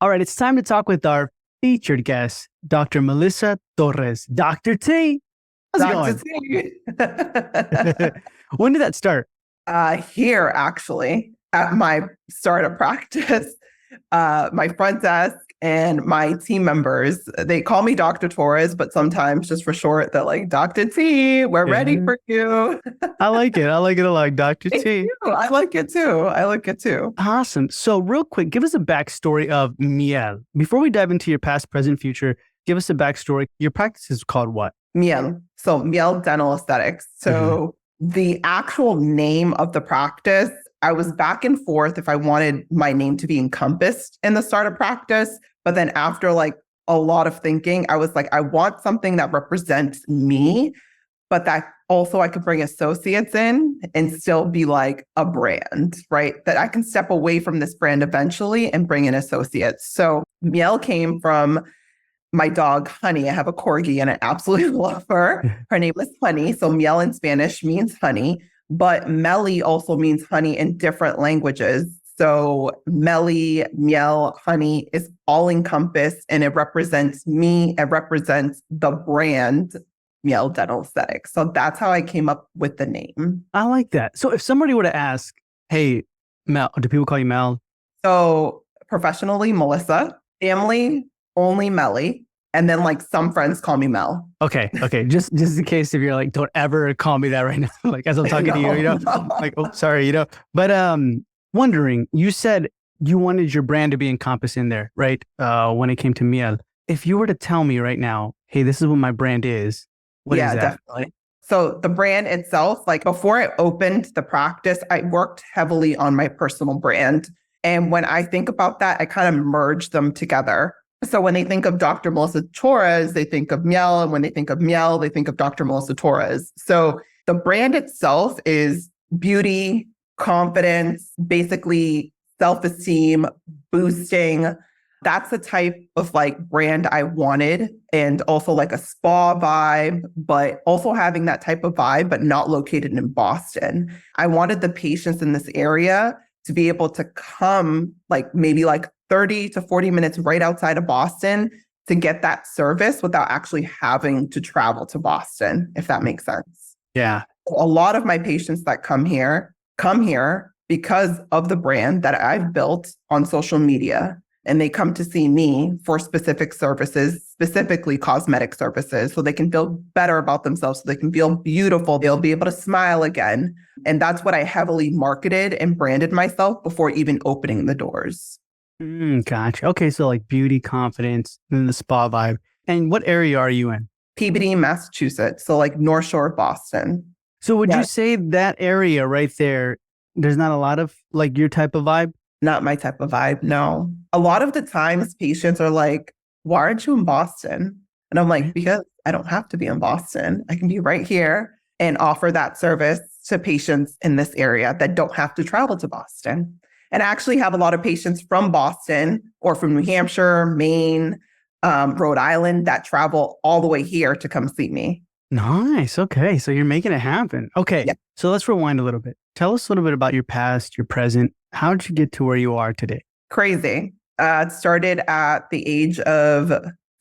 All right, it's time to talk with our featured guest, Dr. Melissa Torres. Dr. T, how's it Dr. going? T. When did that start? Here, actually, at my startup practice, my front desk and my team members, they call me Dr. Torres, but sometimes just for short, they're like, Dr. T, we're ready Yeah. for you. I like it. I like it a lot, Dr. Thank T. you. I like it too. I like it too. Awesome. So, real quick, give us a backstory of Miel. Before we dive into your past, present, future, give us a backstory. Your practice is called what? Miel. So Miel Dental Aesthetics. Mhm. So the actual name of the practice, I was back and forth if I wanted my name to be encompassed in the startup practice. But then after like a lot of thinking, I was like, I want something that represents me, but that also I could bring associates in and still be like a brand, right? That I can step away from this brand eventually and bring in associates. So Miel came from my dog, Honey. I have a corgi and I absolutely love her. Her name is Honey. So miel in Spanish means honey, but Melly also means honey in different languages. So Melly, miel, honey is all encompassed and it represents me. It represents the brand Miel Dental Aesthetics. So that's how I came up with the name. I like that. So, if somebody were to ask, hey, Mel, do people call you Mel? So professionally, Melissa, family, only Melly. And then like some friends call me Mel. Okay. Just in case if you're like, don't ever call me that right now. Like as I'm talking to you, No. like, oh, sorry, But wondering, you said you wanted your brand to be encompassed in there, right? When it came to Miel. If you were to tell me right now, hey, this is what my brand is, what is Yeah, that? definitely. So the brand itself, like before I opened the practice, I worked heavily on my personal brand. And when I think about that, I kind of merge them together. So when they think of Dr. Melissa Torres, they think of Miel. And when they think of Miel, they think of Dr. Melissa Torres. So the brand itself is beauty, confidence, basically self-esteem, boosting. That's the type of like brand I wanted. And also like a spa vibe, but also having that type of vibe, but not located in Boston. I wanted the patients in this area to be able to come like maybe like 30 to 40 minutes right outside of Boston to get that service without actually having to travel to Boston, if that makes sense. Yeah. A lot of my patients that come here because of the brand that I've built on social media. And they come to see me for specific services, specifically cosmetic services, so they can feel better about themselves, so they can feel beautiful. They'll be able to smile again. And that's what I heavily marketed and branded myself before even opening the doors. Gotcha. Okay, so like beauty, confidence, and the spa vibe. And what area are you in? Peabody, Massachusetts. So like North Shore of Boston. So would you Yeah, say that area right there, there's not a lot of like your type of vibe? not my type of vibe. No. A lot of the times patients are like, why aren't you in Boston? And I'm like, because I don't have to be in Boston. I can be right here and offer that service to patients in this area that don't have to travel to Boston. And I actually have a lot of patients from Boston or from New Hampshire, Maine, Rhode Island that travel all the way here to come see me. Nice. Okay. So you're making it happen. Okay. Yeah, So let's rewind a little bit. Tell us a little bit about your past, your present. How did you get to where you are today? crazy. It started at the age of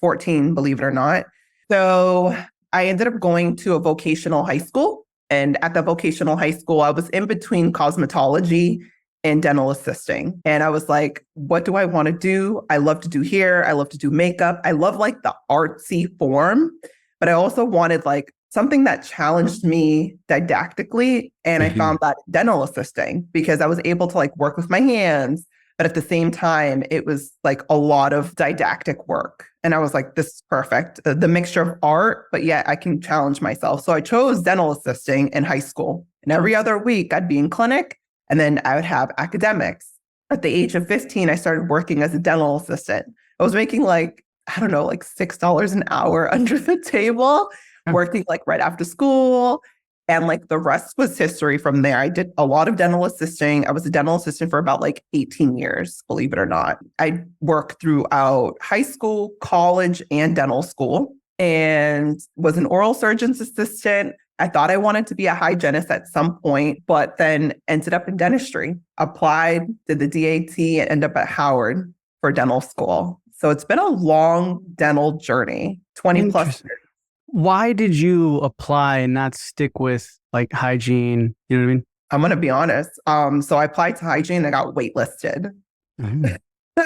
14, believe it or not. So I ended up going to a vocational high school. And at the vocational high school, I was in between cosmetology and dental assisting. And I was like, what do I want to do? I love to do hair. I love to do makeup. I love like the artsy form, but I also wanted like something that challenged me didactically. And I Mhm. found that dental assisting because I was able to like work with my hands. But at the same time, it was like a lot of didactic work. And I was like, this is perfect. The mixture of art, but yet I can challenge myself. So I chose dental assisting in high school. And every other week I'd be in clinic and then I would have academics. At the age of 15, I started working as a dental assistant. I was making like, I don't know, like $6 an hour under the table, working like right after school. And like the rest was history from there. I did a lot of dental assisting. I was a dental assistant for about like 18 years, believe it or not. I worked throughout high school, college, and dental school and was an oral surgeon's assistant. I thought I wanted to be a hygienist at some point, but then ended up in dentistry, applied, did the DAT, and ended up at Howard. for dental school. So it's been a long dental journey, 20 plus Interesting. years. Why did you apply and not stick with like hygiene? You know what I mean? I'm going to be honest. So I applied to hygiene and I got waitlisted. Mm.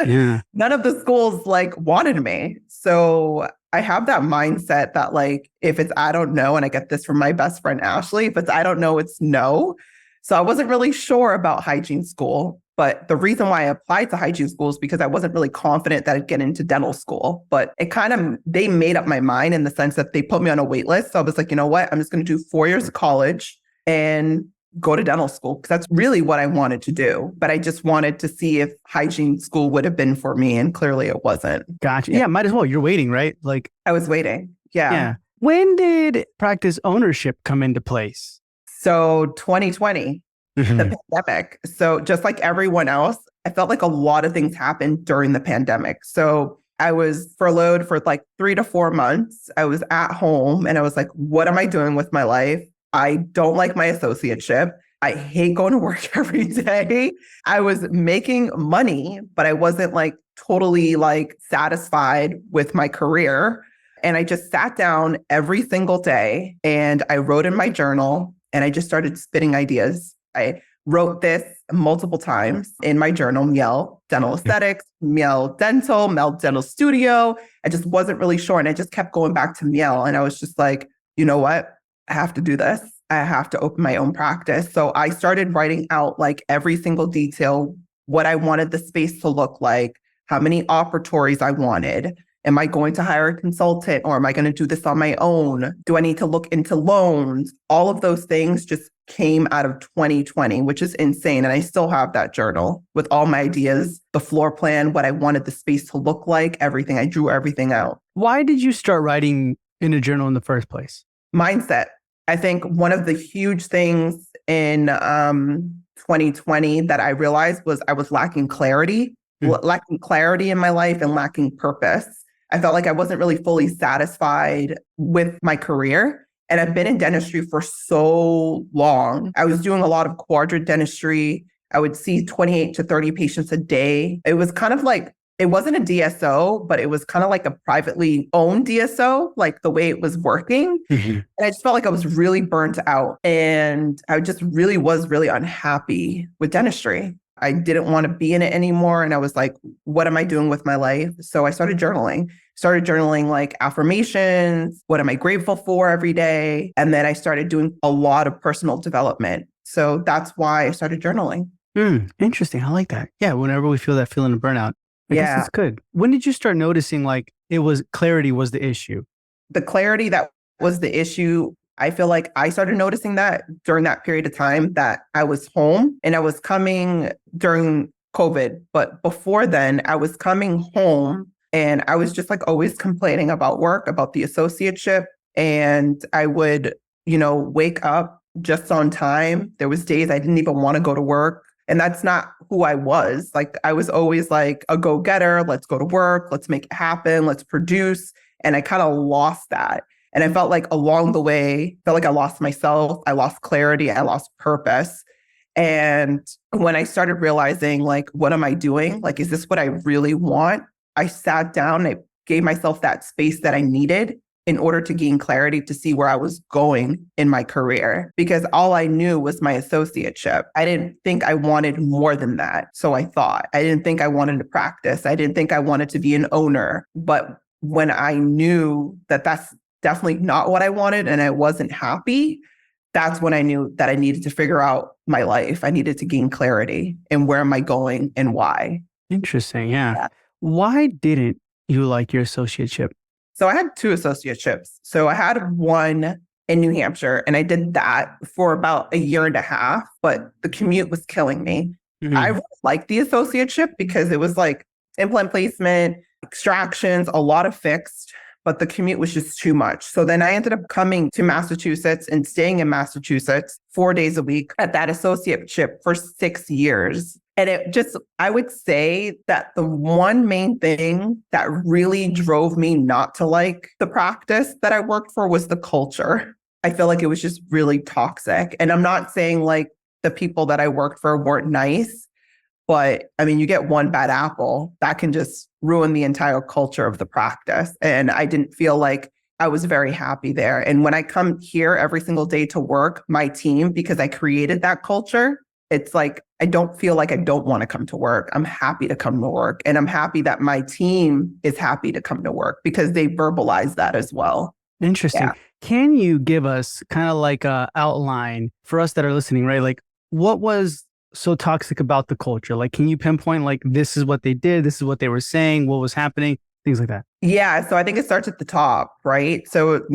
Yeah. None of the schools like wanted me. So I have that mindset that like, if it's I don't know, and I get this from my best friend, Ashley, if it's I don't know, it's no. So I wasn't really sure about hygiene school. But the reason why I applied to hygiene school is because I wasn't really confident that I'd get into dental school. But it kind of, they made up my mind in the sense that they put me on a wait list. So I was like, you know what? I'm just going to do 4 years of college and go to dental school because that's really what I wanted to do. But I just wanted to see if hygiene school would have been for me. And clearly it wasn't. Gotcha. Yeah, might as well. You're waiting, right? Like, I was waiting. yeah. When did practice ownership come into place? So 2020, the pandemic. So just like everyone else, I felt like a lot of things happened during the pandemic. So I was furloughed for like 3 to 4 months. I was at home and I was like, what am I doing with my life? I don't like my associateship. I hate going to work every day. I was making money, but I wasn't like totally like satisfied with my career. And I just sat down every single day and I wrote in my journal and I just started spitting ideas. I wrote this multiple times in my journal, Miel Dental Aesthetics, Miel Dental, Miel Dental Studio. I just wasn't really sure. And I just kept going back to Miel. And I was just like, you know what? I have to do this. I have to open my own practice. So I started writing out like every single detail, what I wanted the space to look like, how many operatories I wanted. Am I going to hire a consultant or am I going to do this on my own? Do I need to look into loans? All of those things just came out of 2020, which is insane. And I still have that journal with all my ideas, the floor plan, what I wanted the space to look like, everything. I drew everything out. Why did you start writing in a journal in the first place? Mindset. I think one of the huge things in 2020 that I realized was I was lacking clarity in my life and lacking purpose. I felt like I wasn't really fully satisfied with my career. And I've been in dentistry for so long. I was doing a lot of quadrant dentistry. I would see 28 to 30 patients a day. It was kind of like, it wasn't a DSO, but it was kind of like a privately owned DSO, like the way it was working. And I just felt like I was really burnt out. And I just really was really unhappy with dentistry. I didn't want to be in it anymore. And I was like, what am I doing with my life? So I started journaling like affirmations. What am I grateful for every day? And then I started doing a lot of personal development. So that's why I started journaling. Interesting. I like that. Yeah. Whenever we feel that feeling of burnout, I guess it's good. When did you start noticing like clarity was the issue? The clarity that was the issue. I feel like I started noticing that during that period of time that I was home and I was coming during COVID. But before then, I was coming home and I was just like always complaining about work, about the associateship. And I would, wake up just on time. There was days I didn't even want to go to work. And that's not who I was. Like I was always like a go-getter. Let's go to work. Let's make it happen. Let's produce. And I kind of lost that. And I felt like along the way, I lost myself. I lost clarity. I lost purpose. And when I started realizing, like, what am I doing? Like, is this what I really want? I sat down, I gave myself that space that I needed in order to gain clarity to see where I was going in my career. Because all I knew was my associateship. I didn't think I wanted more than that. So I thought. I didn't think I wanted to practice. I didn't think I wanted to be an owner. But when I knew that that's definitely not what I wanted and I wasn't happy, that's when I knew that I needed to figure out my life. I needed to gain clarity and where am I going and why. Interesting. Yeah. Why didn't you like your associateship? So I had 2 associateships. So I had one in New Hampshire and I did that for about 1.5 years, but the commute was killing me. I really liked the associateship because it was like implant placement, extractions, a lot of fixed, but the commute was just too much. So then I ended up coming to Massachusetts and staying in Massachusetts 4 days a week at that associateship for 6 years. And I would say that the one main thing that really drove me not to like the practice that I worked for was the culture. I feel like it was just really toxic. And I'm not saying like the people that I worked for weren't nice, But I mean, you get one bad apple, that can just ruin the entire culture of the practice. And I didn't feel like I was very happy there. And when I come here every single day to work, my team, because I created that culture, it's like, I don't feel like I don't want to come to work. I'm happy to come to work. And I'm happy that my team is happy to come to work because they verbalize that as well. Interesting. Yeah. Can you give us kind of like a outline for us that are listening, right? Like what was so toxic about the culture? Like, can you pinpoint like, this is what they did, this is what they were saying, what was happening, things like that? Yeah. So I think it starts at the top, right? So,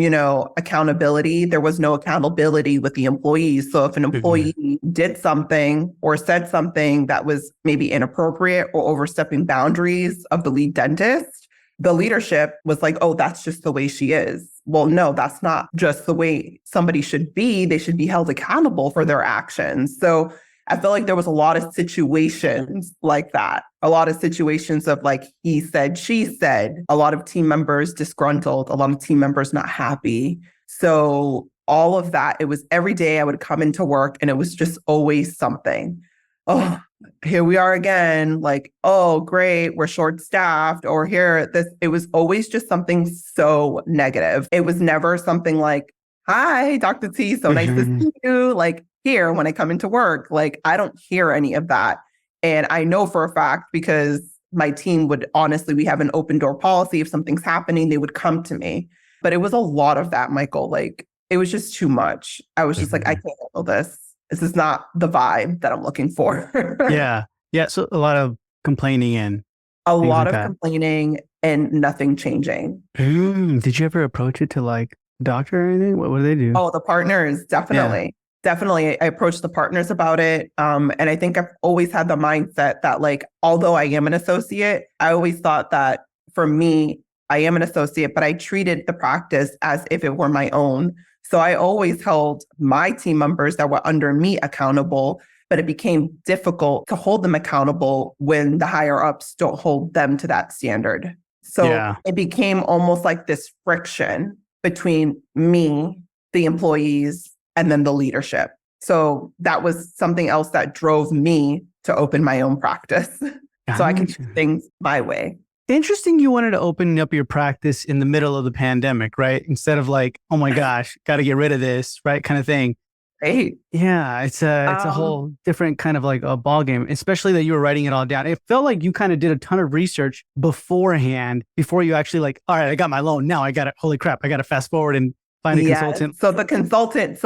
accountability, there was no accountability with the employees. So if an employee did something or said something that was maybe inappropriate or overstepping boundaries of the lead dentist, the leadership was like, oh, that's just the way she is. Well, no, that's not just the way somebody should be. They should be held accountable for their actions. So I feel like there was a lot of situations like that, a lot of situations of like he said, she said, a lot of team members disgruntled, a lot of team members not happy. So all of that, it was every day I would come into work and it was just always something. Oh, here we are again. Like, oh, great, we're short staffed, or here, this, it was always just something so negative. It was never something like, hi, Dr. T, so nice to see you. Like here, when I come into work, like I don't hear any of that. And I know for a fact because my team would honestly, we have an open door policy. If something's happening, they would come to me. But it was a lot of that, Michael. Like it was just too much. I was just like, I can't handle this. This is not the vibe that I'm looking for. Yeah. Yeah. So a lot of complaining and A things lot like of that. complaining and nothing changing. Did you ever approach it to like doctor or anything? What do they do? Oh, the partners, definitely. Definitely. I approached the partners about it. And I think I've always had the mindset that like, although I am an associate, I always thought that for me, I am an associate, but I treated the practice as if it were my own. So I always held my team members that were under me accountable, but it became difficult to hold them accountable when the higher ups don't hold them to that standard. So it became almost like this friction between me, the employees, and then the leadership. So that was something else that drove me to open my own practice. So I can do things my way. Interesting. You wanted to open up your practice in the middle of the pandemic, right? Instead of like, oh my gosh, got to get rid of this, right? Kind of thing. Right. Yeah, it's a whole different kind of like a ball game, especially that you were writing it all down. It felt like you kind of did a ton of research beforehand before you actually like, all right, I got my loan. Now I got it. Holy crap. I got to fast forward and find a consultant. So the consultant,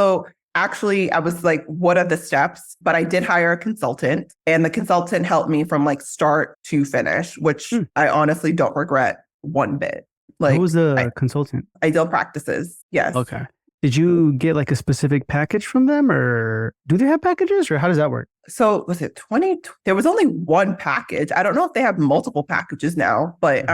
actually, I was like, what are the steps? But I did hire a consultant and the consultant helped me from like start to finish, which I honestly don't regret one bit. Like, who was the consultant? Ideal Practices. Yes. Okay. Did you get like a specific package from them or do they have packages or how does that work? So was it 20? There was only one package. I don't know if they have multiple packages now, but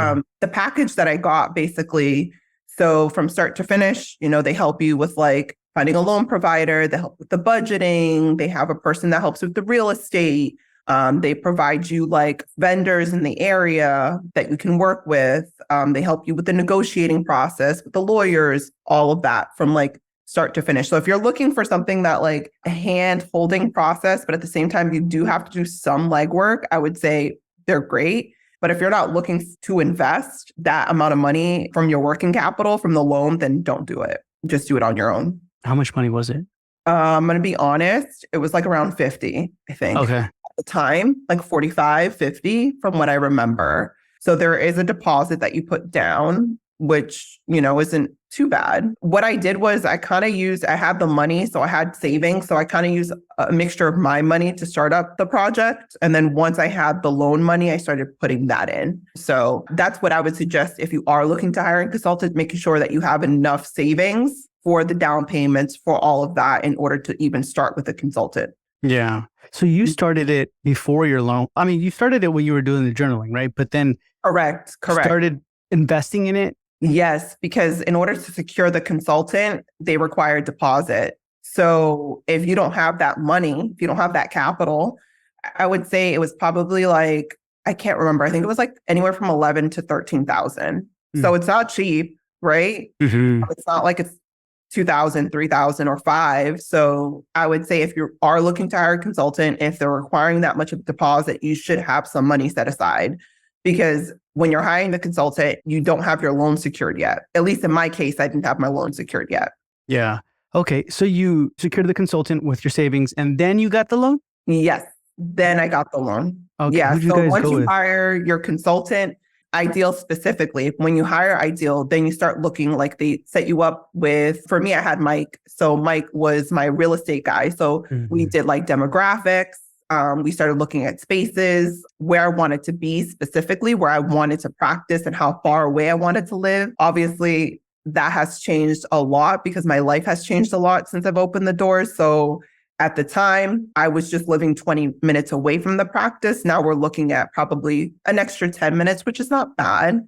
the package that I got basically, so from start to finish, they help you with like finding a loan provider, they help with the budgeting, they have a person that helps with the real estate. They provide you like vendors in the area that you can work with. They help you with the negotiating process, with the lawyers, all of that from like start to finish. So if you're looking for something that like a hand holding process, but at the same time, you do have to do some legwork, I would say they're great. But if you're not looking to invest that amount of money from your working capital, from the loan, then don't do it. Just do it on your own. How much money was it? I'm going to be honest. It was like around 50, I think. Okay. At the time, like 45, 50 from what I remember. So there is a deposit that you put down, which, isn't too bad. What I did was I had the money, so I had savings. So I kind of used a mixture of my money to start up the project. And then once I had the loan money, I started putting that in. So that's what I would suggest if you are looking to hire a consultant, making sure that you have enough savings for the down payments, for all of that in order to even start with a consultant. Yeah. So you started it before your loan. I mean, you started it when you were doing the journaling, right? But then Correct. started investing in it. Yes, because in order to secure the consultant, they require a deposit. So if you don't have that money, if you don't have that capital, I would say it was probably like, I can't remember. I think it was like anywhere from 11 to 13,000. So it's not cheap, right? It's not like it's 2,000, 3,000, or 5. So I would say if you are looking to hire a consultant, if they're requiring that much of a deposit, you should have some money set aside, because when you're hiring the consultant, you don't have your loan secured yet. At least in my case, I didn't have my loan secured yet. Yeah. Okay. So you secured the consultant with your savings and then you got the loan? Yes. Then I got the loan. Okay. Yeah. Who'd you So guys once go you with? hire your consultant, Ideal specifically, when you hire Ideal, then you start looking like they set you up with, for me, I had Mike. So Mike was my real estate guy. So we did like demographics. We started looking at spaces, where I wanted to be specifically, where I wanted to practice and how far away I wanted to live. Obviously, that has changed a lot because my life has changed a lot since I've opened the doors. So at the time, I was just living 20 minutes away from the practice. Now we're looking at probably an extra 10 minutes, which is not bad.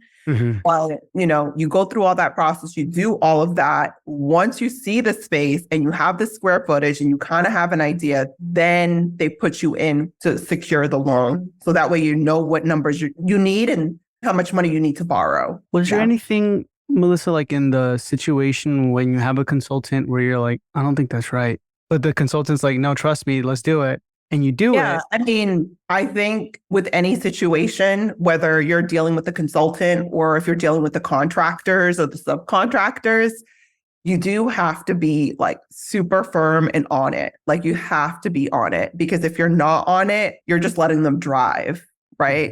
But, you go through all that process, you do all of that. Once you see the space and you have the square footage and you kind of have an idea, then they put you in to secure the loan. So that way you know what numbers you need and how much money you need to borrow. Was there anything, Melissa, like in the situation when you have a consultant where you're like, I don't think that's right, but the consultant's like, no, trust me, let's do it. And you do it. Yeah, I mean, I think with any situation, whether you're dealing with the consultant or if you're dealing with the contractors or the subcontractors, you do have to be like super firm and on it. Like you have to be on it, because if you're not on it, you're just letting them drive, right?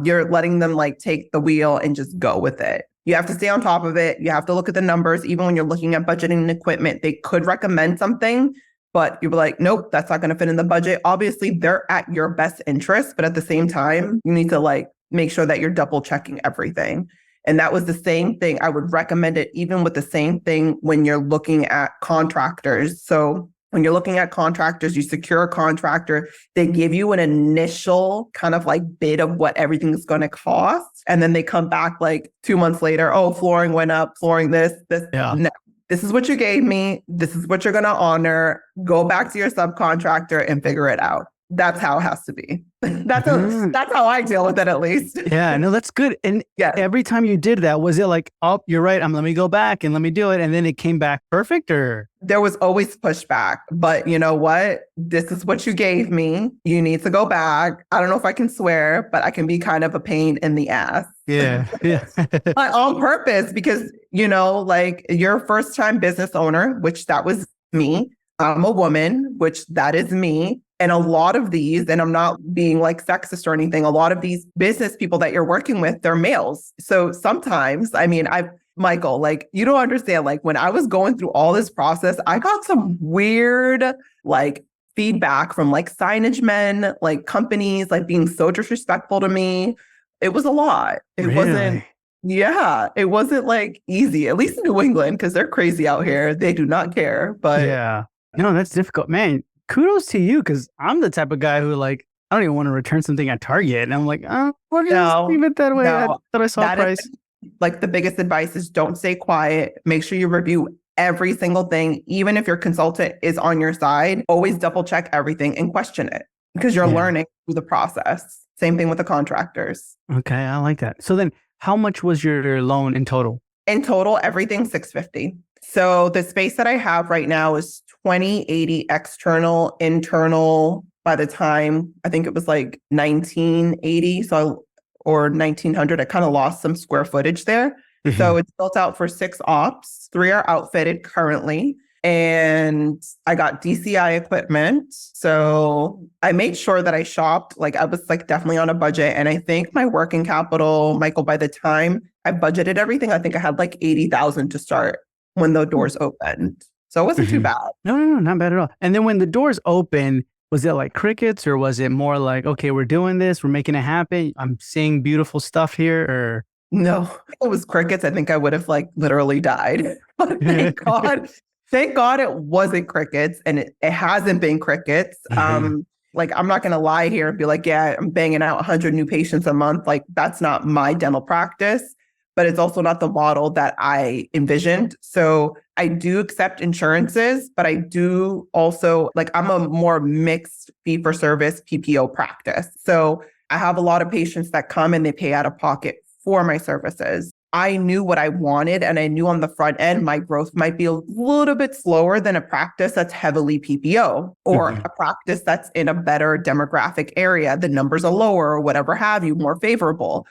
You're letting them like take the wheel and just go with it. You have to stay on top of it. You have to look at the numbers. Even when you're looking at budgeting and equipment, they could recommend something, but you're like, nope, that's not going to fit in the budget. Obviously, they're at your best interest, but at the same time, you need to like make sure that you're double checking everything. And that was the same thing. I would recommend it even with the same thing when you're looking at contractors. So when you're looking at contractors, you secure a contractor, they give you an initial kind of like bid of what everything's going to cost. And then they come back like 2 months later, oh, flooring went up, flooring this. Yeah. No, this is what you gave me. This is what you're going to honor. Go back to your subcontractor and figure it out. That's how it has to be. That's how I deal with it, at least. Yeah, no, that's good. And every time you did that, was it like, oh, you're right, let me go back and let me do it, and then it came back perfect? Or there was always pushback, but you know what? This is what you gave me. You need to go back. I don't know if I can swear, but I can be kind of a pain in the ass. Yeah. But on purpose, because, like you're a first-time business owner, which that was me. I'm a woman, which that is me. And a lot of these, and I'm not being like sexist or anything, a lot of these business people that you're working with, they're males. So sometimes, Michael, like, you don't understand, like when I was going through all this process, I got some weird, like feedback from like signage men, like companies, like being so disrespectful to me. It was a lot. It wasn't like easy, at least in New England, because they're crazy out here. They do not care. But yeah, no, that's difficult, man. Kudos to you, because I'm the type of guy who like, I don't even want to return something at Target. And I'm like, we're going to leave it that way. I thought I saw a price. Like the biggest advice is don't stay quiet. Make sure you review every single thing. Even if your consultant is on your side, always double check everything and question it, because you're learning through the process. Same thing with the contractors. Okay, I like that. So then how much was your loan in total? In total, everything $650. So the space that I have right now is 2080 external, internal. By the time, I think it was like 1980, or 1900, I kind of lost some square footage there. So it's built out for 6 ops. 3 are outfitted currently. And I got DCI equipment. So I made sure that I shopped. Like I was like definitely on a budget. And I think my working capital, Michael, by the time I budgeted everything, I think I had like 80,000 to start when the doors opened. So it wasn't too bad. No, not bad at all. And then when the doors open, was it like crickets, or was it more like, okay, we're doing this, we're making it happen, I'm seeing beautiful stuff here? Or no, it was crickets. I think I would have like literally died. But thank God it wasn't crickets, and it hasn't been crickets. Like, I'm not going to lie here and be like, yeah, I'm banging out 100 new patients a month. Like, that's not my dental practice, but it's also not the model that I envisioned. So I do accept insurances, but I do also, like, I'm a more mixed fee-for-service PPO practice. So I have a lot of patients that come and they pay out of pocket for my services. I knew what I wanted, and I knew on the front end, my growth might be a little bit slower than a practice that's heavily PPO or Mhm. a practice that's in a better demographic area. The numbers are lower or whatever have you, more favorable.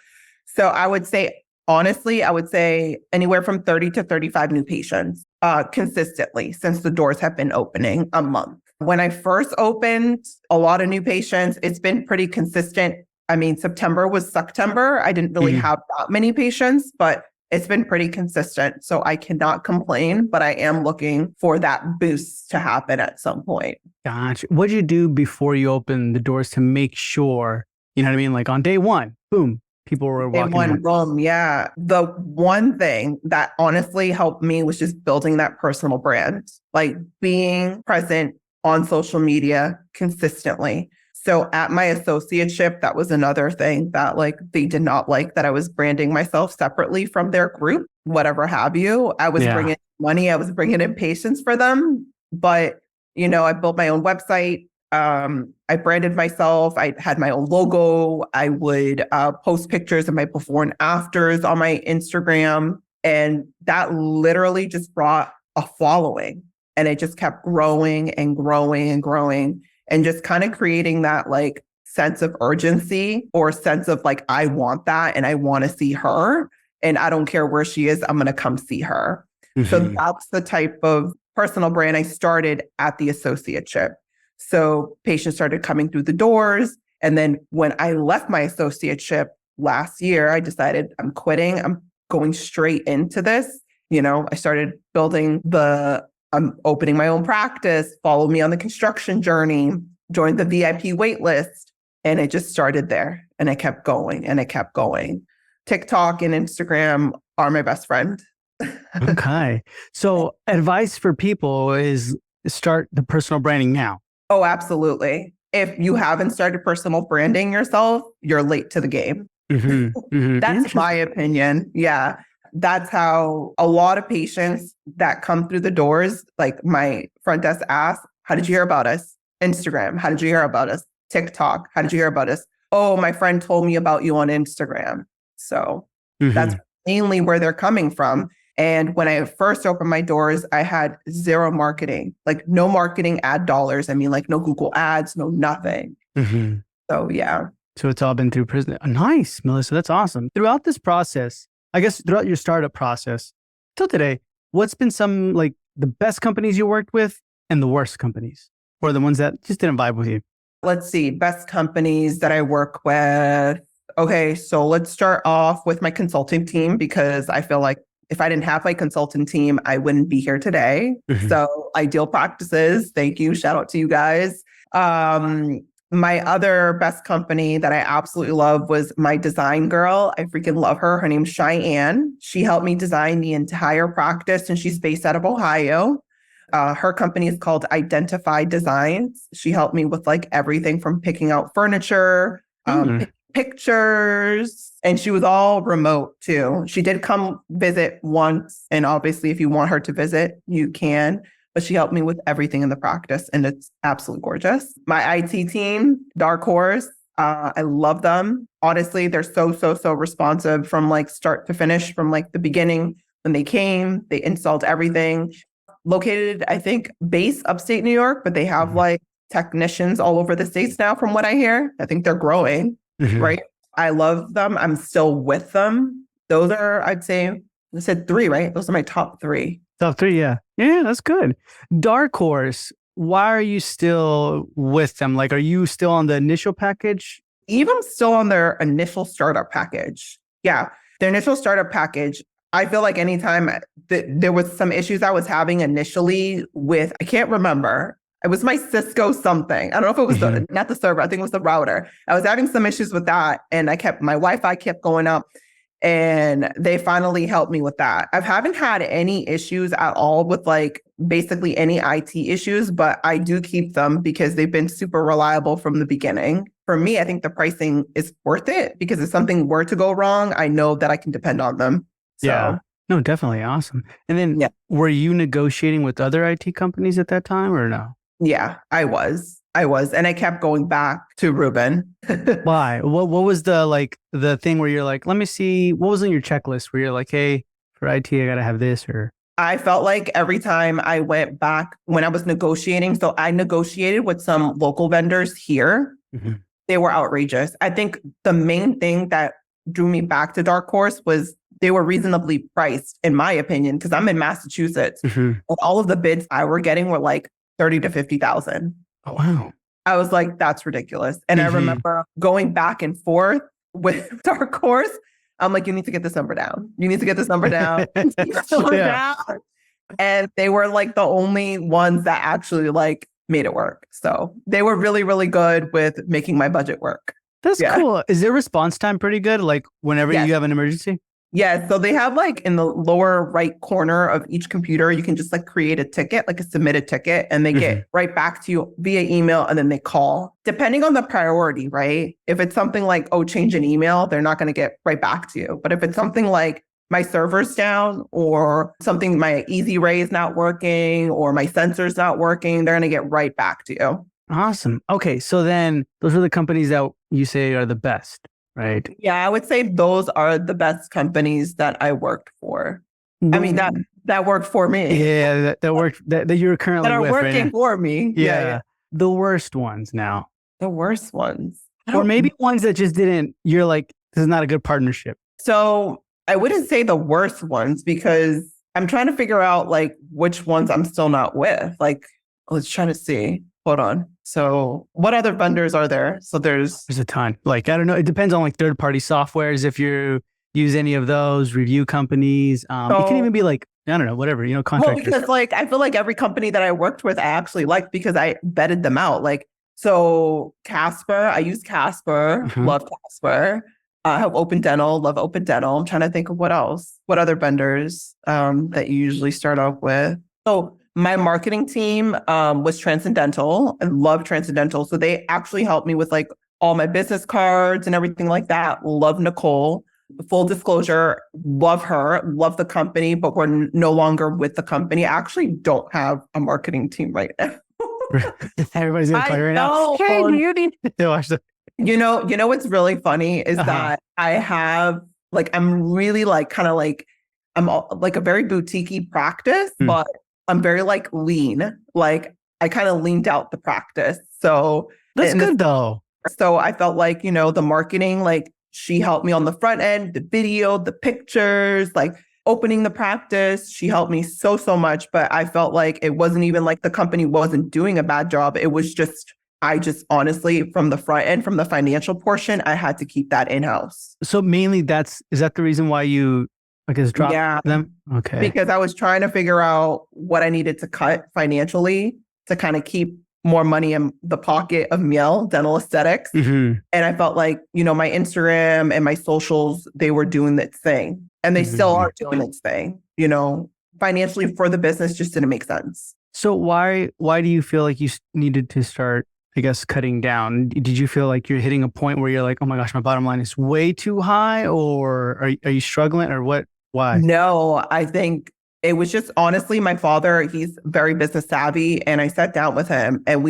So I would say, honestly, I would say anywhere from 30 to 35 new patients consistently since the doors have been opening a month. When I first opened, a lot of new patients. It's been pretty consistent. I mean, September was September. I didn't really Mhm. have that many patients, but it's been pretty consistent. So I cannot complain, but I am looking for that boost to happen at some point. Gotcha. What'd you do before you opened the doors to make sure, you know what I mean? Like on day one, boom, people were Day walking one, in. boom. Yeah. The one thing that honestly helped me was just building that personal brand, like being present on social media consistently. So at my associateship, that was another thing that like they did not like, that I was branding myself separately from their group, whatever have you. I was Yeah. bringing money, I was bringing in patients for them. But, I built my own website. I branded myself. I had my own logo. I would post pictures of my before and afters on my Instagram. And that literally just brought a following. And it just kept growing and growing and growing, and just kind of creating that like sense of urgency or sense of like, I want that and I want to see her. And I don't care where she is, I'm going to come see her. So Mhm. that's the type of personal brand I started at the associateship. So patients started coming through the doors. And then when I left my associateship last year, I decided I'm quitting. I'm going straight into this. I started building I'm opening my own practice, follow me on the construction journey, joined the VIP wait list. And it just started there. And I kept going and I kept going. TikTok and Instagram are my best friend. Okay. So advice for people is start the personal branding now. Oh, absolutely. If you haven't started personal branding yourself, you're late to the game. That's my Interesting. opinion. Yeah. That's how a lot of patients that come through the doors, like my front desk asks, how did you hear about us? Instagram. How did you hear about us? TikTok. How did you hear about us? Oh, my friend told me about you on Instagram. So that's Mhm. mainly where they're coming from. And when I first opened my doors, I had zero marketing, like no marketing ad dollars. I mean, like no Google ads, no nothing. Mhm. So yeah. So it's all been through prison. Nice, Melissa. That's awesome. Throughout this process, I guess throughout your startup process till today, what's been some like the best companies you worked with and the worst companies or the ones that just didn't vibe with you? Let's see, best companies that I work with. Okay, so let's start off with my consulting team, because I feel like if I didn't have my consultant team, I wouldn't be here today. Mhm. So Ideal Practices, thank you. Shout out to you guys. My other best company that I absolutely love was my design girl. I freaking love her. Her name's Cheyenne. She helped me design the entire practice, and she's based out of Ohio. Her company is called Identify Designs. She helped me with like everything from picking out furniture, Mm. pictures, and she was all remote too. She did come visit once, and obviously, if you want her to visit, you can. But she helped me with everything in the practice, and it's absolutely gorgeous. My IT team, Dark Horse, I love them. Honestly, they're so responsive from like start to finish, from like the beginning. When they came, they installed everything. Located, I think, base upstate New York, but they have Mhm. like technicians all over the states now, from what I hear. I think they're growing, Mhm. right? I love them. I'm still with them. Those are, I'd say, I said three, right? Those are my top three. Top three, yeah. Yeah, that's good. Dark Horse, why are you still with them? Like, are you still on the initial package? Even still on their initial startup package. Yeah, their initial startup package. I feel like anytime there was some issues I was having initially with, I can't remember. It was my Cisco something. I don't know if it was Mhm. not the server. I think it was the router. I was having some issues with that, and my Wi-Fi kept going up, and they finally helped me with that. I haven't had any issues at all with like basically any IT issues, but I do keep them because they've been super reliable from the beginning. For me, I think the pricing is worth it, because if something were to go wrong, I know that I can depend on them. Yeah. So No, definitely. Awesome. And then yeah, were you negotiating with other IT companies at that time or no? yeah, I was. I was. And I kept going back to Ruben. Why? What was the thing where you're like, let me see, what was on your checklist where you're like, hey, for IT, I gotta have this, or I felt like every time I went back when I was negotiating, so I negotiated with some local vendors here. Mhm. They were outrageous. I think the main thing that drew me back to Dark Horse was they were reasonably priced, in my opinion, because I'm in Massachusetts. Mhm. And all of the bids I were getting were like 30 to 50,000. Oh wow. I was like, that's ridiculous. And I Mhm. remember going back and forth with Dark Horse. I'm like, you need to get this number down. You need to get this number down. Yeah. Down. And they were like the only ones that actually like made it work. So they were really, really good with making my budget work. That's Yeah. cool. Is their response time pretty good? Like whenever Yes. you have an emergency? Yeah. So they have like in the lower right corner of each computer, you can just like create a ticket, like a submitted ticket, and they get right back to you via email and then they call. Depending on the priority, right? If it's something like, oh, change an email, they're not going to get right back to you. But if it's something like my server's down or something, my Easy Ray is not working or my sensor's not working, they're going to get right back to you. Awesome. Okay. So then those are the companies that you say are the best, right? Yeah, I would say those are the best companies that I worked for. I mean, that worked for me. Yeah, that worked that you're currently That are with right working now. for me. Yeah. The worst ones now. The worst ones. Or maybe ones that just didn't, you're like, this is not a good partnership. So I wouldn't say the worst ones because I'm trying to figure out like which ones I'm still not with. Like, let's try to see. Hold on. So what other vendors are there? So there's a ton. Like, I don't know. It depends on like third-party softwares. If you use any of those, review companies. It can even be like, I don't know, whatever, contractors. Well, because like, I feel like every company that I worked with, I actually liked because I vetted them out. Like, so Casper, I use Casper, love Casper. I have Open Dental, love Open Dental. I'm trying to think of what else, what other vendors that you usually start off with. So my marketing team was Transcendental. I love Transcendental. So they actually helped me with like all my business cards and everything like that. Love Nicole. Full disclosure, love her, love the company, but we're no longer with the company. I actually don't have a marketing team right now. Everybody's gonna call you right now. Hey, do you need to watch the You know what's really funny is that I have like I'm really like kind of like I'm like a very boutique-y practice, but I'm very like lean. Like I kind of leaned out the practice. So that's good though. So I felt like, the marketing, like she helped me on the front end, the video, the pictures, like opening the practice. She helped me so much, but I felt like it wasn't even like the company wasn't doing a bad job. It was just, I just honestly, from the front end, from the financial portion, I had to keep that in-house. So mainly is that the reason why you, I guess, dropped them? Okay. Because I was trying to figure out what I needed to cut financially to kind of keep more money in the pocket of Miel Dental Aesthetics. And I felt like, my Instagram and my socials, they were doing its thing. And they still are doing its thing. Financially for the business just didn't make sense. So why do you feel like you needed to start, I guess, cutting down? Did you feel like you're hitting a point where you're like, oh my gosh, my bottom line is way too high? Or are you struggling or what? Why? No, I think it was just honestly, my father, he's very business savvy. And I sat down with him and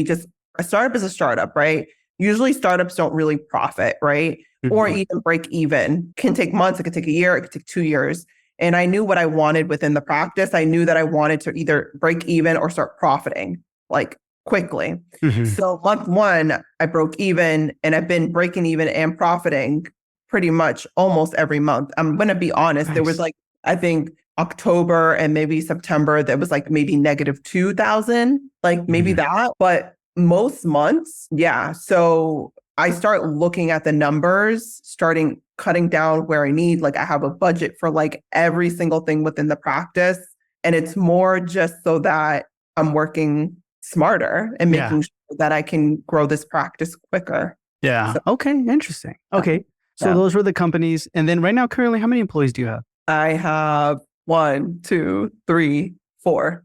a startup is a startup, right? Usually startups don't really profit, right? Or even break even. Can take months, it could take a year, it could take 2 years. And I knew what I wanted within the practice. I knew that I wanted to either break even or start profiting like quickly. So month 1, I broke even and I've been breaking even and profiting pretty much almost every month. I'm going to be honest. There was like, I think October and maybe September, that was like maybe negative 2,000, like maybe that, but most months. Yeah. So I start looking at the numbers, starting cutting down where I need, like I have a budget for like every single thing within the practice. And it's more just so that I'm working smarter and making sure that I can grow this practice quicker. Yeah. So, okay. Interesting. Okay. So those were the companies. And then right now, currently, how many employees do you have? I have 1, 2, 3, 4.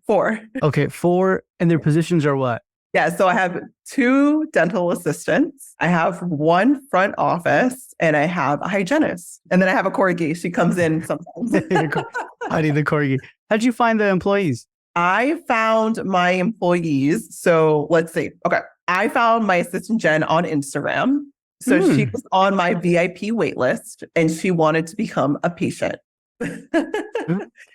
Okay. 4. And their positions are what? Yeah. So I have 2 dental assistants. I have 1 front office and I have a hygienist. And then I have a corgi. She comes in sometimes. I need the corgi. How'd you find the employees? I found my employees. So let's see. Okay. I found my assistant Jen on Instagram. So she was on my VIP wait list and she wanted to become a patient.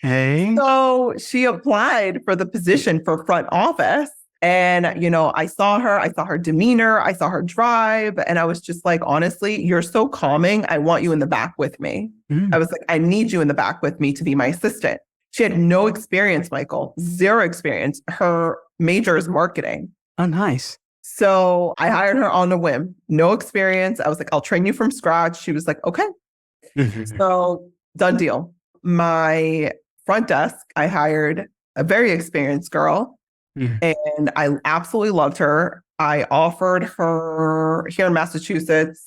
Okay. So she applied for the position for front office. And, I saw her demeanor, I saw her drive, and I was just like, honestly, you're so calming. I want you in the back with me. I was like, I need you in the back with me to be my assistant. She had no experience, Michael, zero experience. Her major is marketing. Oh, nice. So I hired her on a whim, no experience. I was like, I'll train you from scratch. She was like, okay. So done deal. My front desk, I hired a very experienced girl. And I absolutely loved her. I offered her here in Massachusetts,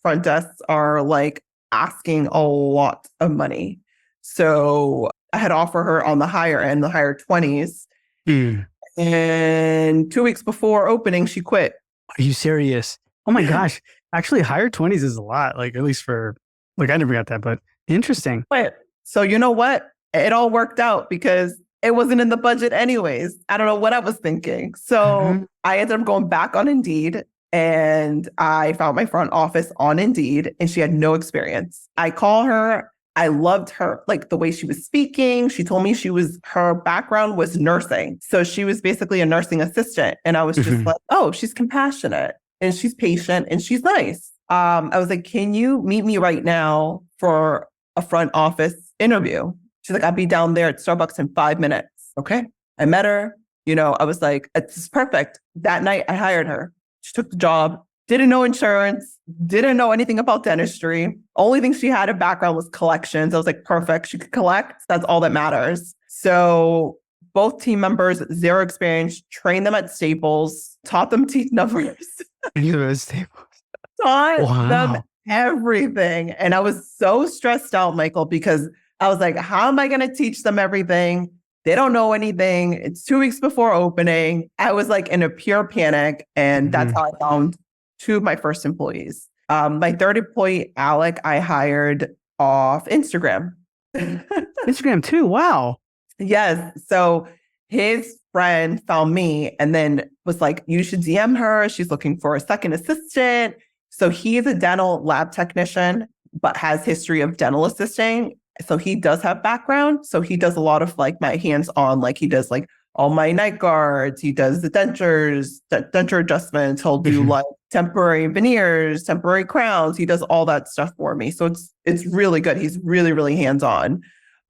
front desks are like asking a lot of money. So I had offered her on the higher end, the higher 20s. And 2 weeks before opening, she quit. Are you serious? Oh my gosh. Actually, higher 20s is a lot, like at least for, like I never got that, but interesting. So you know what? It all worked out because it wasn't in the budget anyways. I don't know what I was thinking. So I ended up going back on Indeed and I found my front office on Indeed and she had no experience. I call her. I loved her, like the way she was speaking. She told me her background was nursing. So she was basically a nursing assistant. And I was just like, oh, she's compassionate and she's patient and she's nice. I was like, can you meet me right now for a front office interview? She's like, I'll be down there at Starbucks in 5 minutes. Okay. I met her. I was like, it's perfect. That night I hired her. She took the job, didn't know insurance, didn't know anything about dentistry. Only thing she had a background was collections. I was like, perfect. She could collect. That's all that matters. So both team members, zero experience, trained them at Staples, taught them teeth numbers. Taught them everything. And I was so stressed out, Michael, because I was like, how am I going to teach them everything? They don't know anything. It's 2 weeks before opening. I was like in a pure panic. And that's how I found 2 of my first employees. My third employee, Alec, I hired off Instagram. Instagram too. Wow. Yes. So his friend found me and then was like, you should DM her. She's looking for a second assistant. So he's a dental lab technician, but has history of dental assisting. So he does have background. So he does a lot of like my hands-on, like he does like all my night guards. He does the dentures, denture adjustments. He'll do like temporary veneers, temporary crowns. He does all that stuff for me. So it's really good. He's really, really hands-on.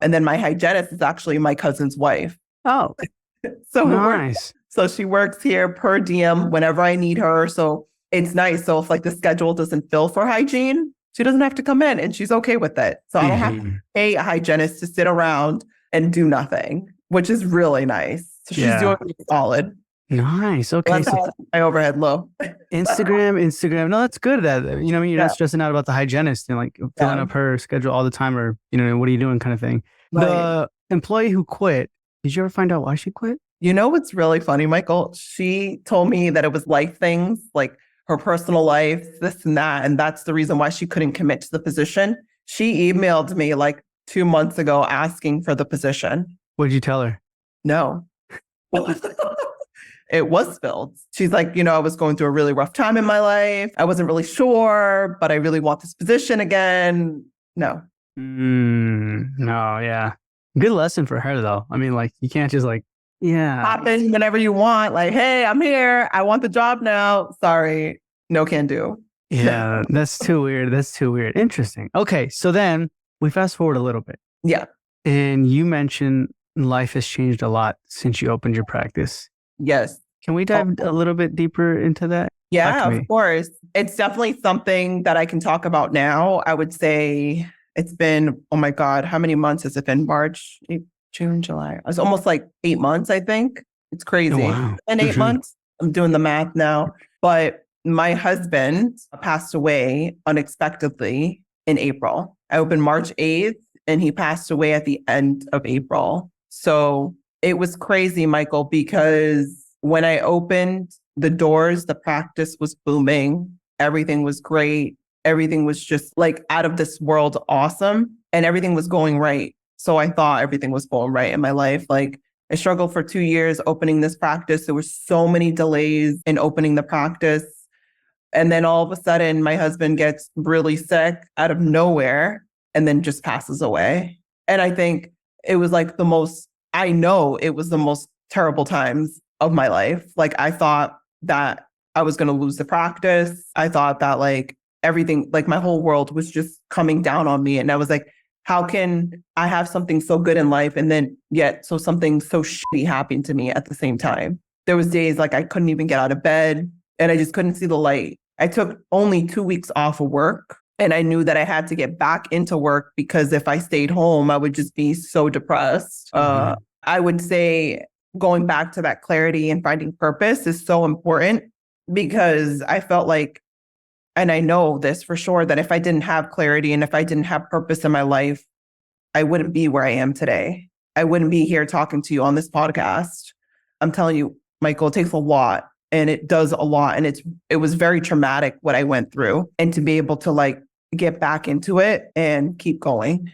And then my hygienist is actually my cousin's wife. Oh, so nice. So she works here per diem whenever I need her. So it's nice. So if like the schedule doesn't fill for hygiene, she doesn't have to come in and she's okay with it. So I don't have to pay a hygienist to sit around and do nothing, which is really nice. So she's doing solid. Nice. Okay. So my overhead low. Instagram. No, that's good. That you're not stressing out about the hygienist and like filling up her schedule all the time, or what are you doing, kind of thing. Right. The employee who quit. Did you ever find out why she quit? What's really funny, Michael? She told me that it was life things, like her personal life, this and that, and that's the reason why she couldn't commit to the position. She emailed me like 2 months ago asking for the position. What did you tell her? No. It was filled. She's like, I was going through a really rough time in my life. I wasn't really sure, but I really want this position again. No. No, yeah. Good lesson for her, though. I mean, like, you can't just like, pop in whenever you want. Like, hey, I'm here. I want the job now. Sorry. No can do. Yeah, that's too weird. Interesting. Okay, so then we fast forward a little bit. Yeah. And you mentioned life has changed a lot since you opened your practice. Yes. Can we dive a little bit deeper into that? Yeah, of course. It's definitely something that I can talk about now. I would say it's been, oh my God, how many months has it been? March, June, July. It's almost like 8 months, I think. It's crazy. Oh, wow. And 8 months. I'm doing the math now. But my husband passed away unexpectedly in April. I opened March 8th and he passed away at the end of April. So it was crazy, Michael, because when I opened the doors, the practice was booming. Everything was great. Everything was just like out of this world awesome. And everything was going right. So I thought everything was going right in my life. Like I struggled for 2 years opening this practice. There were so many delays in opening the practice. And then all of a sudden, my husband gets really sick out of nowhere and then just passes away. And I think it was like I know it was the most terrible times of my life. Like I thought that I was going to lose the practice. I thought that like everything, like my whole world was just coming down on me. And I was like, how can I have something so good in life and then yet something so shitty happened to me at the same time? There was days like I couldn't even get out of bed and I just couldn't see the light. I took only 2 weeks off of work and I knew that I had to get back into work because if I stayed home, I would just be so depressed. I would say going back to that clarity and finding purpose is so important because I felt like, and I know this for sure, that if I didn't have clarity and if I didn't have purpose in my life, I wouldn't be where I am today. I wouldn't be here talking to you on this podcast. I'm telling you, Michael, it takes a lot and it does a lot. And it was very traumatic what I went through. And to be able to like get back into it and keep going,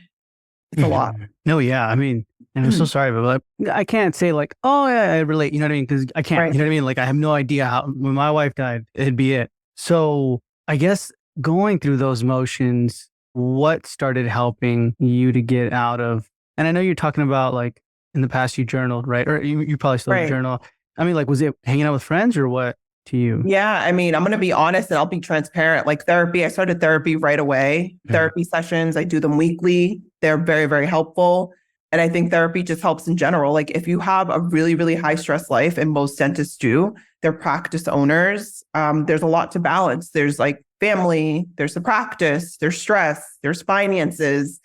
it's a lot. No, yeah. I mean, and I'm so sorry, but like, I can't say like, oh, yeah, I relate. You know what I mean? Because I can't, you know what I mean? Like, I have no idea how, when my wife died, it'd be it. So I guess going through those motions, what started helping you to get out of, and I know you're talking about like in the past you journaled, right? Or you probably still journal. I mean, like, was it hanging out with friends or what to you? Yeah. I mean, I'm going to be honest and I'll be transparent. Like therapy, I started therapy right away. Therapy sessions, I do them weekly. They're very, very helpful. And I think therapy just helps in general. Like if you have a really, really high stress life, and most dentists do, they're practice owners. There's a lot to balance. There's like family, there's the practice, there's stress, there's finances,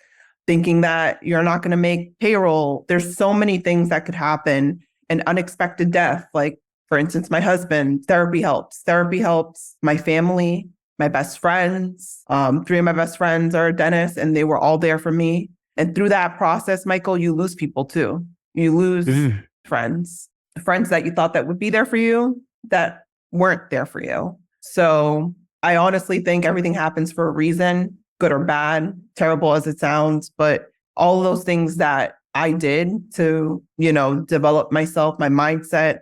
thinking that you're not going to make payroll. There's so many things that could happen, and unexpected death. Like for instance, my husband, therapy helps. Therapy helps my family, my best friends. 3 of my best friends are dentists and they were all there for me. And through that process, Michael, you lose people too. You lose friends that you thought that would be there for you that weren't there for you. So I honestly think everything happens for a reason, good or bad, terrible as it sounds, but all of those things that I did to, develop myself, my mindset,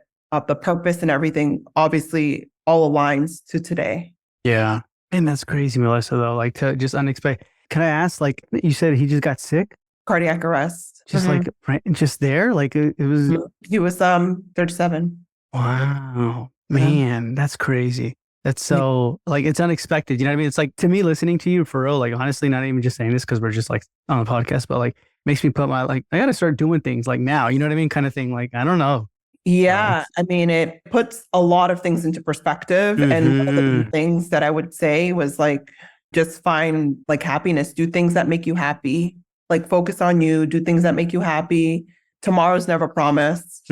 the purpose and everything, obviously all aligns to today. Yeah. And that's crazy, Melissa, though, like to just unexpected. Can I ask, like you said, he just got sick? Cardiac arrest. Just like, just there? Like it was... He was 37. Wow. Man, that's crazy. That's so, like, it's unexpected. You know what I mean? It's like, to me, listening to you for real, like, honestly, not even just saying this because we're just like on a podcast, but like, makes me put my, like, I got to start doing things like now, you know what I mean? Kind of thing. Like, I don't know. Yeah. I mean, it puts a lot of things into perspective. And one of the things that I would say was like, just find like happiness, do things that make you happy, like focus on you, do things that make you happy. Tomorrow's never promised.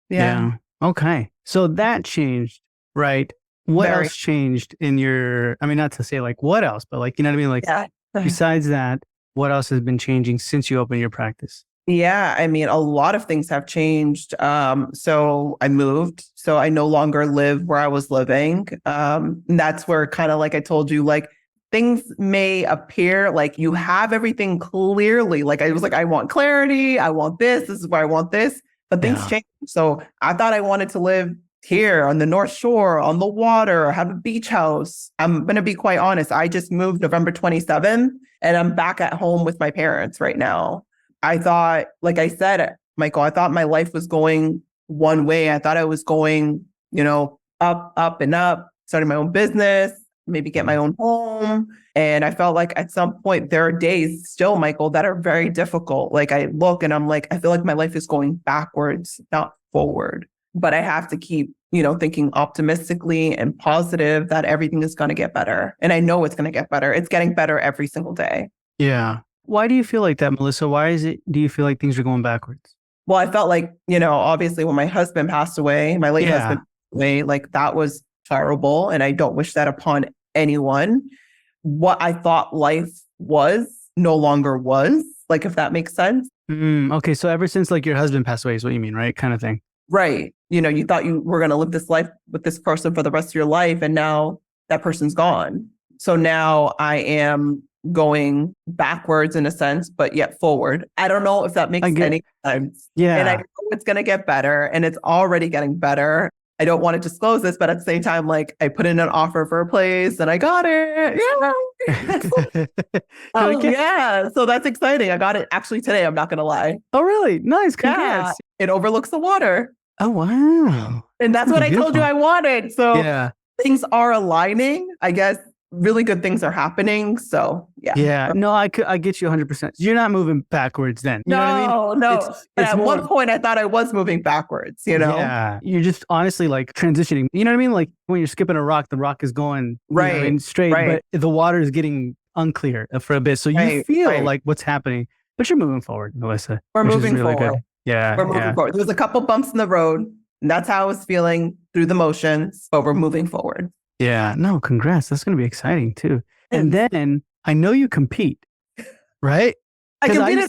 Yeah. Okay. So that changed, right? What else changed in your, I mean, not to say like what else, but like, you know what I mean? Like besides that, what else has been changing since you opened your practice? Yeah, I mean, a lot of things have changed. So I moved. So I no longer live where I was living. And that's where kind of like I told you, like things may appear like you have everything clearly. Like I was like, I want clarity. I want this. This is where I want this. But things change. So I thought I wanted to live here on the North Shore, on the water, have a beach house. I'm going to be quite honest. I just moved November 27th and I'm back at home with my parents right now. I thought, like I said, Michael, I thought my life was going one way. I thought I was going, up and up, starting my own business, maybe get my own home. And I felt like at some point there are days still, Michael, that are very difficult. Like I look and I'm like, I feel like my life is going backwards, not forward. But I have to keep, thinking optimistically and positive that everything is going to get better. And I know it's going to get better. It's getting better every single day. Yeah. Why do you feel like that, Melissa? Do you feel like things are going backwards? Well, I felt like, obviously when my husband passed away, my late husband passed away, like that was terrible. And I don't wish that upon anyone. What I thought life was no longer was, like, if that makes sense. Okay. So ever since like your husband passed away is what you mean, right? Kind of thing. Right. You thought you were going to live this life with this person for the rest of your life. And now that person's gone. So now I am going backwards in a sense, but yet forward. I don't know if that makes any sense. Yeah. And I know it's going to get better, and it's already getting better. I don't want to disclose this, but at the same time, like I put in an offer for a place and I got it. Yeah. Yeah. So that's exciting. I got it actually today. I'm not going to lie. Oh, really? Nice. Congrats. Yeah. It overlooks the water. Oh, wow. And that's what I told you I wanted. So things are aligning. I guess really good things are happening. So yeah. Yeah. No, I get you 100%. You're not moving backwards then. You know what I mean? No. But at one point I thought I was moving backwards, you know? Yeah. You're just honestly like transitioning. You know what I mean? Like when you're skipping a rock, the rock is going straight, but the water is getting unclear for a bit. So you feel like what's happening, but you're moving forward, Melissa. We're moving really forward. Good. Yeah. We're moving forward. There was a couple bumps in the road, and that's how I was feeling through the motions, but we're moving forward. Yeah. No, congrats. That's going to be exciting too. And then I know you compete, right? I used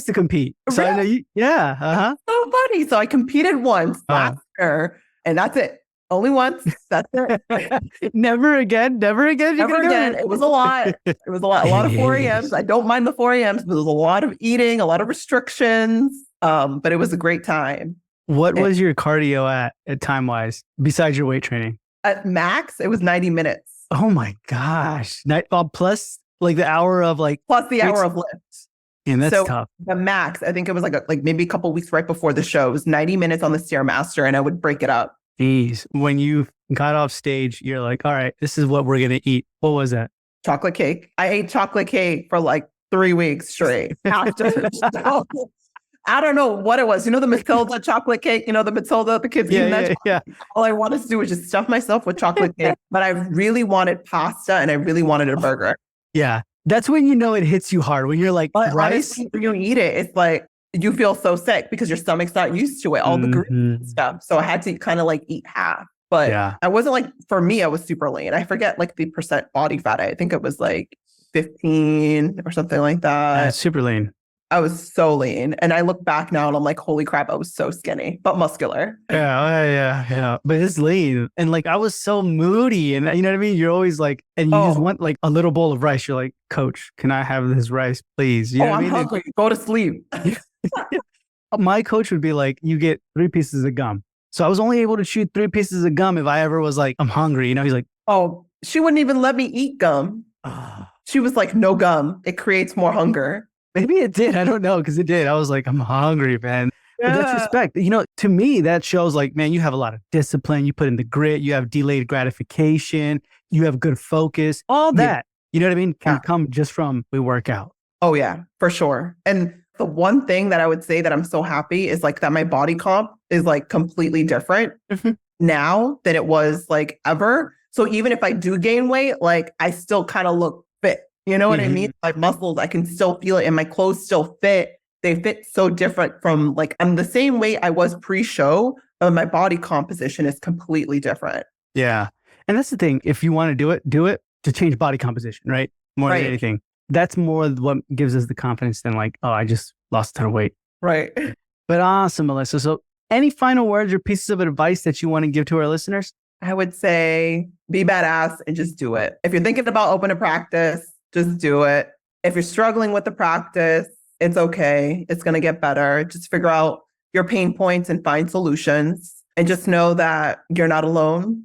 to compete. So really? I know you. Yeah. Uh-huh. So funny. So I competed once last year, and that's it. Only once. That's it. Never again. Never again. Never again. It was a lot. It was a lot. A lot of 4 a.m.s. I don't mind the 4 a.m.s, but there was a lot of eating, a lot of restrictions. But it was a great time. What was your cardio at time wise, besides your weight training? At max, it was 90 minutes. Oh my gosh. Plus like the hour of like. Plus the hour of lifts. And that's tough. The max, I think it was like maybe a couple weeks right before the show. It was 90 minutes on the Stairmaster, and I would break it up. Jeez. When you got off stage, you're like, all right, this is what we're going to eat. What was that? Chocolate cake. I ate chocolate cake for like 3 weeks straight. After the show. I don't know what it was. You know, the Matilda chocolate cake, the Matilda, the kids eating that. Yeah. All I wanted to do was just stuff myself with chocolate cake. But I really wanted pasta, and I really wanted a burger. Yeah. That's when you know it hits you hard. When you're like, rice. Honestly, when you eat it, it's like you feel so sick because your stomach's not used to it, all the grease and stuff. So I had to kind of like eat half. But I wasn't like, for me, I was super lean. I forget like the percent body fat. I think it was like 15 or something like that. Super lean. I was so lean. And I look back now and I'm like, holy crap, I was so skinny, but muscular. Yeah. But it's lean. And like, I was so moody. And you know what I mean? You're always like, and you just want like a little bowl of rice. You're like, Coach, can I have this rice, please? You know what I mean? Hungry. Go to sleep. My coach would be like, you get 3 pieces of gum. So I was only able to chew 3 pieces of gum if I ever was like, I'm hungry. He's like, oh, she wouldn't even let me eat gum. She was like, no gum. It creates more hunger. Maybe it did. I don't know. Because it did. I was like, I'm hungry, man. Yeah. But that's respect. To me, that shows like, man, you have a lot of discipline. You put in the grit. You have delayed gratification. You have good focus. All that, you know what I mean? Can come just from we work out. Oh, yeah, for sure. And the one thing that I would say that I'm so happy is like that my body comp is like completely different now than it was like ever. So even if I do gain weight, like I still kind of look fit. You know what I mean? My muscles, I can still feel it, and my clothes still fit. They fit so different from like, I'm the same weight I was pre-show, but my body composition is completely different. Yeah. And that's the thing. If you want to do it to change body composition, right? More than anything. That's more what gives us the confidence than like, oh, I just lost a ton of weight. Right. But awesome, Melissa. So any final words or pieces of advice that you want to give to our listeners? I would say be badass and just do it. If you're thinking about open a practice, just do it. If you're struggling with the practice, it's okay. It's going to get better. Just figure out your pain points and find solutions. And just know that you're not alone.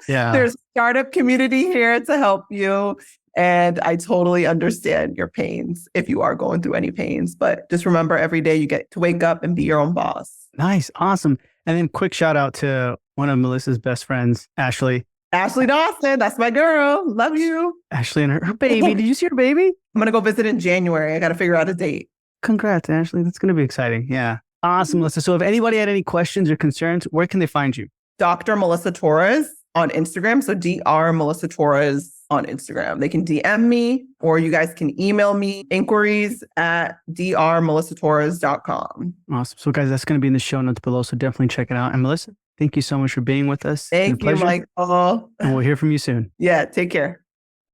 Yeah. There's a startup community here to help you. And I totally understand your pains if you are going through any pains. But just remember, every day you get to wake up and be your own boss. Nice. Awesome. And then quick shout out to one of Melissa's best friends, Ashley. Ashley Dawson, that's my girl. Love you. Ashley and her baby. Did you see her baby? I'm going to go visit in January. I got to figure out a date. Congrats, Ashley. That's going to be exciting. Yeah. Awesome, Melissa. So if anybody had any questions or concerns, where can they find you? Dr. Melissa Torres on Instagram. So Dr. Melissa Torres on Instagram. They can DM me, or you guys can email me inquiries at drmelissatorres.com. Awesome. So guys, that's going to be in the show notes below. So definitely check it out. And Melissa, thank you so much for being with us. Thank you, Michael. And we'll hear from you soon. Yeah, take care.